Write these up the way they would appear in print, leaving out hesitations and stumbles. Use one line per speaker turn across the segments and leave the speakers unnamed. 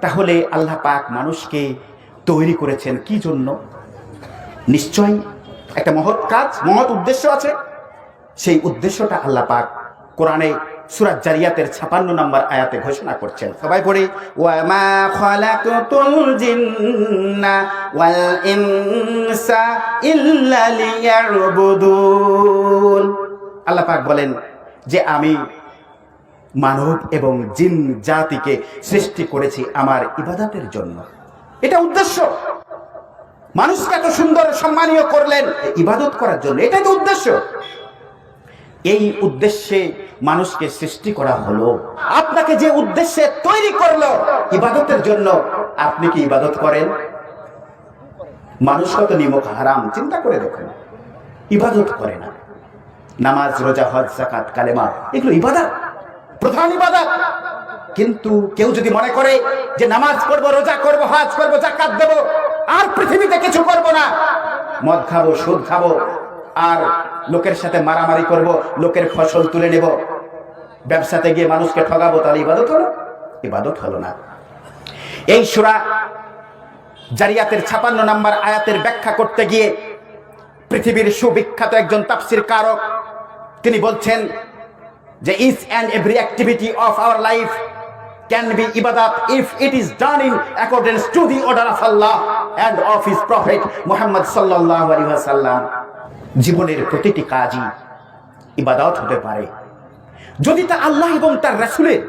তাহলে আল্লাহ পাক মানুষকে তৈরি করেছেন কি জন্য? নিশ্চয়ই একটা মহৎ কাজ, মহৎ উদ্দেশ্য আছে। সেই উদ্দেশ্যটা আল্লাহ পাক কোরআনে সূরা জারিয়াতের 56 নম্বর আয়াতে ঘোষণা করছেন। সবাই পড়ি, ওয়া মা খালাকতুল জিন্না ওয়াল ইনসা ইল্লা লিয়াবুদুন। আল্লাহ পাক বলেন যে আমি মানব এবং জিন জাতিকে সৃষ্টি করেছি আমার ইবাদতের জন্য। এটা উদ্দেশ্য। মানুষকে এত সুন্দর সম্মানীয় করলেন ইবাদত করার জন্য, এটাই তো উদ্দেশ্য। এই উদ্দেশ্যে মানুষকে সৃষ্টি করা হলো। আপনাকে যে উদ্দেশ্যে তৈরি করলো ইবাদতের জন্য, আপনি কি ইবাদত করেন? মানুষ কত নিমক হারাম চিন্তা করে দেখুন, ইবাদত করে না। নামাজ, রোজা, হজ, যাকাত, কালেমা এগুলো ইবাদত, প্রধান ইবাদত। কিন্তু কেউ যদি মনে করে যে নামাজ করব, রোজা করব, হজ করব, যাকাত দেব, আর পৃথিবীতে কিছু করব না, মদ খাবো, সুদ খাবো, আর লোকের সাথে মারামারি করব, লোকের ফসল তুলে নেব, ব্যবসাতে গিয়ে মানুষকে ঠগাবো, তাহলে ইবাদত হলো? ইবাদত হলো না। এই সূরা জারিয়াতের 56 নম্বর আয়াতের ব্যাখ্যা করতে গিয়ে পৃথিবীর সুবিখ্যাত একজন তাফসীর কারক তিনি বলছেন যে each and every activity of our life can be ibadat if it is done in accordance to the order of Allah and of his prophet Muhammad sallallahu alaihi wasallam. জীবনের প্রতিটি কাজই ইবাদত হতে পারে যদি তা আল্লাহ এবং তার রাসূলের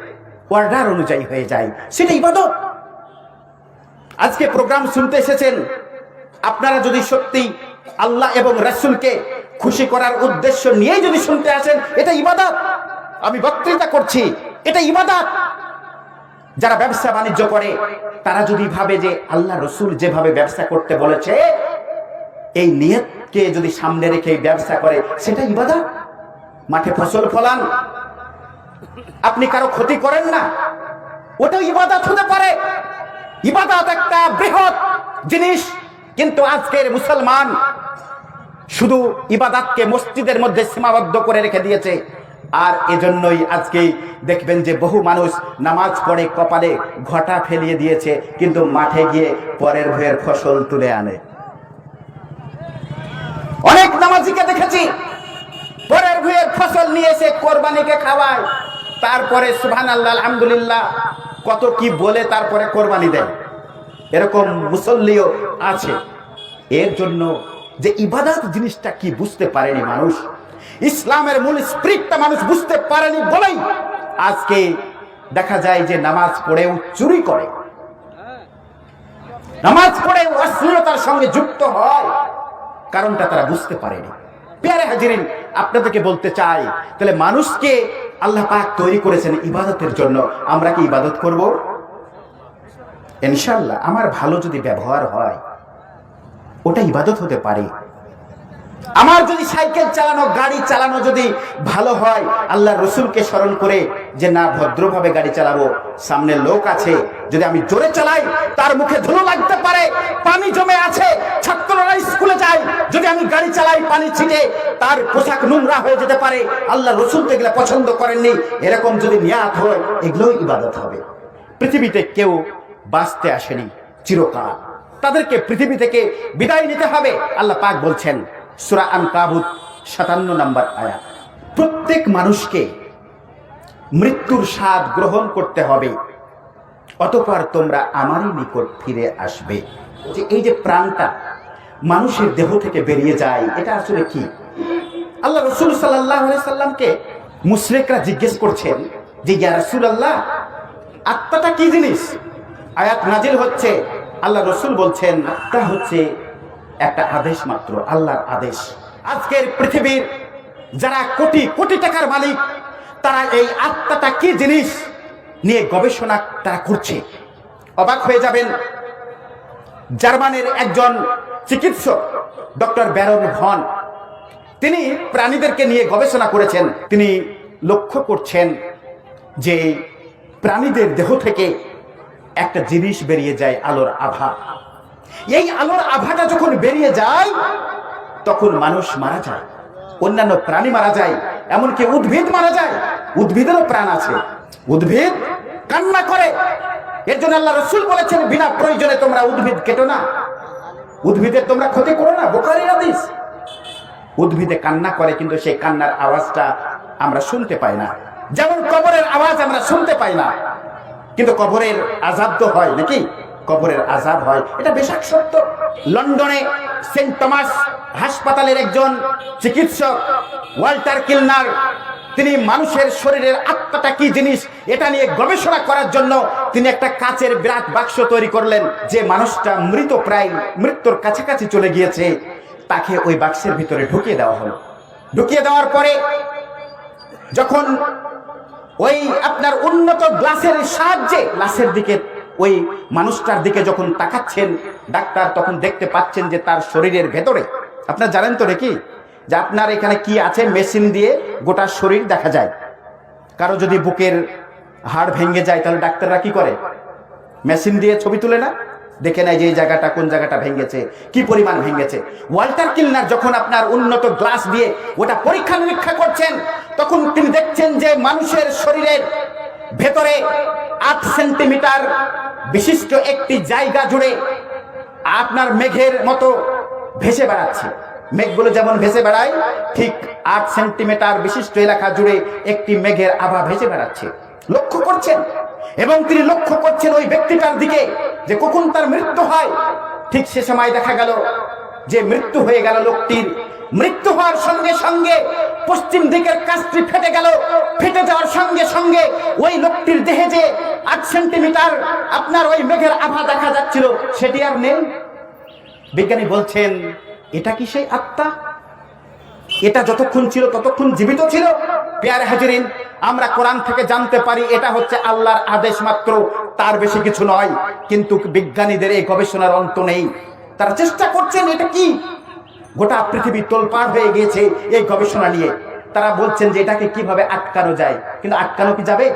অর্ডার অনুযায়ী হয়ে যায়, সেটা ইবাদত। আজকে প্রোগ্রাম শুনতে এসেছেন, আপনারা যদি সত্যি আল্লাহ এবং রাসূলকে খুশি করার উদ্দেশ্য নিয়ে যদি শুনতে আসেন, এটা ইবাদত। আমি বক্তৃতা করছি, এটা ইবাদত। যারা ব্যবসা বাণিজ্য করে তারা যদি ভাবে যে আল্লাহ রসুল যেভাবে ব্যবসা করতে বলেছে, এই নিয়তকে যদি সামনে রেখে ব্যবসা করে, সেটা ইবাদত। মাঠে ফসল ফলান, আপনি কারো ক্ষতি করেন না, ওটাও ইবাদত হতে পারে। ইবাদত একটা বৃহৎ জিনিস। কিন্তু আজকের মুসলমান শুধু ইবাদতকে মসজিদের মধ্যে সীমাবদ্ধ করে রেখে দিয়েছে। আর এজন্যই আজকে দেখবেন যে বহু মানুষ নামাজ পড়ে কপালে ঘটা ফেলিয়ে দিয়েছে, কিন্তু মাঠে গিয়ে পরের ভুঁইয়ের ফসল তুলে আনে। অনেক নামাজিকে দেখেছি পরের ভুঁইয়ের ফসল নিয়ে এসে কোরবানিকে খাওয়ায়, তারপরে সুবহানাল্লাহ আলহামদুলিল্লাহ কত কি বলে তারপরে কোরবানি দেয়। এরকম মুসল্লিও আছে। এর জন্য যে ইবাদত জিনিসটা কি বুঝতে পারেনি মানুষ, ইসলামের মূল স্পিরিটটা মানুষ বুঝতে পারেনি বলেই আজকে দেখা যায় যে নামাজ পড়েও চুরি করে, নামাজ পড়েও অশ্লীলতার সঙ্গে যুক্ত হয়। কারণটা তারা বুঝতে পারেনি। প্যারে হাজিরিন, আপনাদেরকে বলতে চাই, তাহলে মানুষকে আল্লাহ পাক তৈরি করেছেন ইবাদতের জন্য। আমরা কি ইবাদত করব? ইনশাআল্লাহ আমার ভালো যদি ব্যবহার হয় ওটা ইবাদত হতে পারে। আমার যদি সাইকেল চালানো, গাড়ি চালানো যদি ভালো হয়, আল্লাহ রসুলকে স্মরণ করে যে না ভদ্রভাবে গাড়ি চালাবো, সামনে লোক আছে, যদি আমি জোরে চালাই তার মুখে ধুলো লাগতে পারে, পানি জমে আছে, ছাত্ররা স্কুলে যায়, যদি আমি গাড়ি চালাই পানি ছিটে তার পোশাক নোংরা হয়ে যেতে পারে, আল্লাহ রসুল তো এগুলো পছন্দ করেননি, এরকম যদি নিয়াত হয় এগুলোই ইবাদত হবে। পৃথিবীতে কেউ বাঁচতে আসেনি চিরকাল, তাদেরকে পৃথিবী থেকে বিদায় নিতে হবে। আল্লাহ পাক বলছেন সূরা আনকাবুত 57 নম্বর আয়াত, প্রত্যেক মানুষকে মৃত্যুর স্বাদ গ্রহণ করতে হবে, অতঃপর তোমরা আমারই নিকট ফিরে আসবে। যে এই যে প্রাণটা মানুষের দেহ থেকে বেরিয়ে যায়, এটা আসলে কি? আল্লাহ রসুল সাল্লাল্লাহু আলাইহি সাল্লামকে মুশরিকরা জিজ্ঞেস করছেন যে ইয়া রাসূলুল্লাহ, আত্মাটা কি জিনিস? আয়াত নাজিল হচ্ছে, আল্লাহ রসুল বলছেন আত্মা হচ্ছে একটা আদেশ মাত্র, আল্লাহর আদেশ। আজকের পৃথিবীর যারা কোটি কোটি টাকার মালিক, তারা এই আত্মাটা কি জিনিস নিয়ে গবেষণা তারা করছে। অবাক হয়ে যাবেন, জার্মানের একজন চিকিৎসক ডক্টর ব্যারন ভন, তিনি প্রাণীদেরকে নিয়ে গবেষণা করেছেন। তিনি লক্ষ্য করছেন যে প্রাণীদের দেহ থেকে একটা জিনিস বেরিয়ে যায়, আলোর আভা। এই আলোর আভাটা যখন বেরিয়ে যায় তখন মানুষ মারা যায়, অন্যান্য প্রাণী মারা যায়, এমনকি উদ্ভিদ মারা যায়। উদ্ভিদেরও প্রাণ আছে, উদ্ভিদ কান্না করে। এর জন্য আল্লাহ রাসূল বলেছেন, বিনা প্রয়োজনে তোমরা উদ্ভিদ কেটো না, উদ্ভিদের তোমরা ক্ষতি করো না। বুখারীর হাদিস। উদ্ভিদে কান্না করে, কিন্তু সেই কান্নার আওয়াজটা আমরা শুনতে পাই না। যেমন কবরের আওয়াজ আমরা শুনতে পাই না, কিন্তু কবরের আযাব তো হয় নাকি? কবরের আযাব হয়, এটা বেশক সত্য। লন্ডনে সেন্ট টমাস হাসপাতালের একজন চিকিৎসক ওয়াল্টার কিলনার, তিনি মানুষের শরীরের আত্মাটা কি জিনিস এটা নিয়ে গবেষণা করার জন্য তিনি একটা কাচের বিরাট বাক্স তৈরি করলেন। যে মানুষটা মৃত, প্রায় মৃত্যুর কাছাকাছি চলে গিয়েছে, তাকে ওই বাক্সের ভিতরে ঢুকিয়ে দেওয়া হলো। ঢুকিয়ে দেওয়ার পরে যখন ওই আপনার উন্নত গ্লাসের সাহায্যে লাশের দিকে, ওই মানুষটার দিকে যখন তাকাচ্ছেন ডাক্তার, তখন দেখতে পাচ্ছেন যে তার শরীরের ভেতরে, আপনার জানেন তো নাকি যে আপনার এখানে কি আছে, মেশিন দিয়ে গোটা শরীর দেখা যায়। কারো যদি বুকের হাড় ভেঙে যায় তাহলে ডাক্তাররা কি করে? মেশিন দিয়ে ছবি তুলে না, দেখে নেয় যে এই জায়গাটা কোন জায়গাটা ভেঙেছে, কি পরিমাণ ভেঙেছে। ওয়াল্টার কিলনার যখন আপনার উন্নত গ্লাস দিয়ে ওটা পরীক্ষা নিরীক্ষা করছেন, তখন তিনি দেখছেন যে মানুষের শরীরের ভেতরে 8 সেন্টিমিটার বিশিষ্ট একটি জায়গা জুড়ে আপনার মেঘের মতো ভেসে বেড়াচ্ছে। মেঘগুলো যেমন ভেসে বেড়ায়, ঠিক 8 সেন্টিমিটার বিশিষ্ট এলাকা জুড়ে একটি মেঘের আভা ভেসে বেড়াচ্ছে। লক্ষ্য করছেন, এবং তিনি লক্ষ্য করছেন ওই ব্যক্তিটার দিকে যে কখন তার মৃত্যু হয়। ঠিক সে সময় দেখা গেল যে মৃত্যু হয়ে গেল লোকটির। মৃত্যু হওয়ার সঙ্গে সঙ্গে পশ্চিম দিকের কাঁচটি ফেটে গেল। ফেটে যাওয়ার সঙ্গে সঙ্গে ওই লোকটির দেহে যে 8 সেন্টিমিটার আপনার ওই মেঘের আভা দেখা যাচ্ছিল, সেটি আর নেই। বিজ্ঞানী বলছেন, এটা কি সেই আত্মা? এটা যতক্ষণ ছিল ততক্ষণ জীবিত ছিল। প্যারে হাজিরিন, আমরা কোরআন থেকে জানতে পারি এটা হচ্ছে আল্লাহর আদেশ মাত্র, তার বেশি কিছু নয়। কিন্তু বিজ্ঞানীদের এই গবেষণার অন্ত নেই। তারা চেষ্টা করছেন এটা কি, গোটা পৃথিবী তোলপাড় হয়ে গিয়েছে এই গবেষণা নিয়ে। তারা বলছেন যে এটাকে কিভাবে আটকানো যায়, কিন্তু আটকানো কি যাবে?